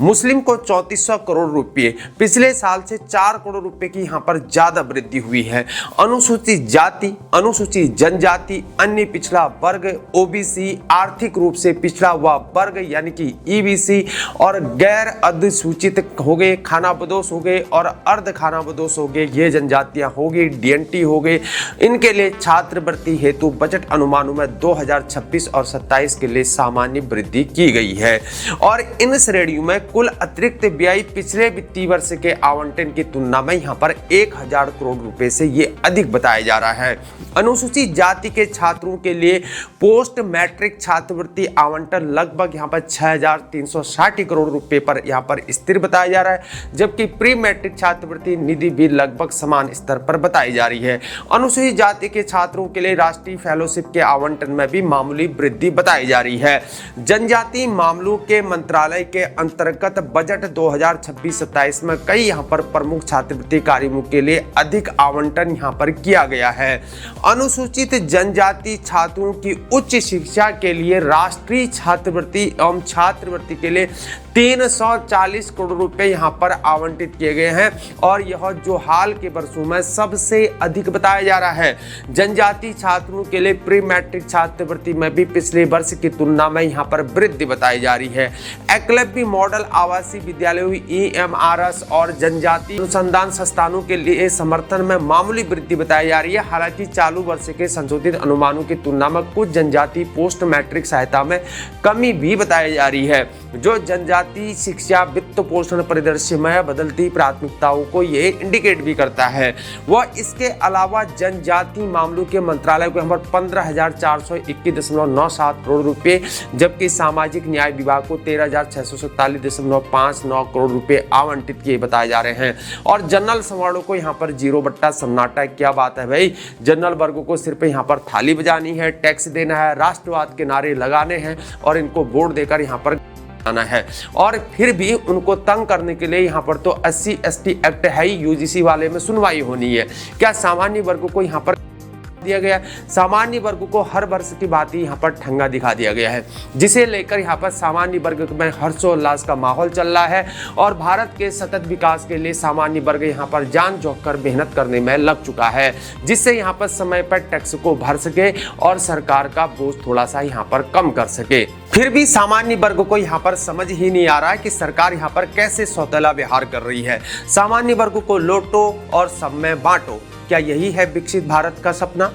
मुस्लिम को 3400 करोड़ रुपए, पिछले साल से 4 करोड़ रुपए की यहाँ पर ज्यादा वृद्धि हुई है। अनुसूचित जाति, अनुसूचित जनजाति, अन्य पिछड़ा वर्ग, ओबीसी, आर्थिक रूप से पिछड़ा हुआ वर्ग यानी कि ईबीसी और गैर अधिसूचित हो गए, खानाबदोश हो गए और अर्ध खानाबदोश हो गए, ये जनजातियां हो गई, डीएनटी हो गए। इनके लिए छात्रवृत्ति हेतु बजट अनुमानों में 2026 और 27 के लिए सामान्य वृद्धि की गई है और इन श्रेणियों में कुल अतिरिक्त व्यय पिछले वित्तीय वर्ष के आवंटन की तुलना में यहाँ पर 1000 करोड़ रुपए से ये अधिक बताया जा रहा है। अनुसूचित जाति के छात्रों के लिए पोस्ट मैट्रिक छात्रवृत्ति आवंटन लगभग यहाँ पर 6360 करोड़ रुपए पर यहाँ पर स्थिर बताया जा रहा है, जबकि प्री मैट्रिक छात्रवृत्ति निधि भी लगभग समान स्तर पर बताई जा रही है। अनुसूचित जाति के छात्रों के लिए राष्ट्रीय फेलोशिप के आवंटन में भी मामूली वृद्धि बताई जा रही है। जनजातीय मामलों के मंत्रालय के अंतर्गत बजट 2026-27 में कई यहाँ पर प्रमुख छात्रवृत्ति कार्यों के लिए अधिक आवंटन यहाँ पर किया गया है। अनुसूचित जनजाति छात्रों की उच्च शिक्षा के लिए राष्ट्रीय छात्रवृत्ति एवं छात्रवृत्ति के लिए 340 करोड़ रुपए यहाँ पर आवंटित किए गए हैं और यह जो हाल के वर्षों में सबसे अधिक बताया जा रहा है। जनजातीय छात्रों के लिए प्री मैट्रिक छात्रवृत्ति में भी पिछले वर्ष की तुलना में यहाँ पर वृद्धि बताई जा रही है। एकलव्य मॉडल आवासीय विद्यालयों EMRS और जनजातीय अनुसंधान संस्थानों के लिए समर्थन में मामूली वृद्धि बताई जा रही है। हालांकि चालू वर्ष के संशोधित अनुमानों की तुलना में कुछ जनजातीय पोस्ट मैट्रिक सहायता में कमी भी बताई जा रही है, जो जनजातीय शिक्षा वित्त पोषण परिदृश्य में बदलती प्राथमिकताओं को ये इंडिकेट भी करता है। वह इसके अलावा जनजातीय मामलों के मंत्रालय को यहाँ पर 15,421.97 करोड़ रुपए, जबकि सामाजिक न्याय विभाग को 13,647.59 करोड़ रुपए आवंटित किए बताए जा रहे हैं। और जनरल संवर्णों को यहाँ पर 0 सन्नाटा। क्या बात है भाई, जनरल वर्गों को सिर्फ यहाँ पर थाली बजानी है, टैक्स देना है, राष्ट्रवाद के नारे लगाने हैं और इनको वोट देकर यहाँ पर आना है। और फिर भी उनको तंग करने के लिए यहाँ पर तो SC/ST एक्ट है ही, UGC वाले में सुनवाई होनी है। क्या सामान्य वर्गों को यहाँ पर दिया गया? सामान्य वर्ग को हर वर्ष की बात यहाँ पर ठंगा दिखा दिया गया है, जिसे लेकर यहाँ पर सामान्य वर्ग में हर्षोल्लास का माहौल चल रहा है और भारत के सतत विकास के लिए सामान्य वर्ग यहाँ पर जान झोंक कर मेहनत करने में लग चुका है, जिससे यहाँ पर समय पर टैक्स को भर सके और सरकार का बोझ थोड़ा सा यहाँ पर कम कर सके। फिर भी सामान्य वर्ग को यहाँ पर समझ ही नहीं आ रहा है कि सरकार यहाँ पर कैसे सौतेला व्यवहार कर रही है। सामान्य वर्ग को लूटो और सब में बांटो, क्या यही है विकसित भारत का सपना?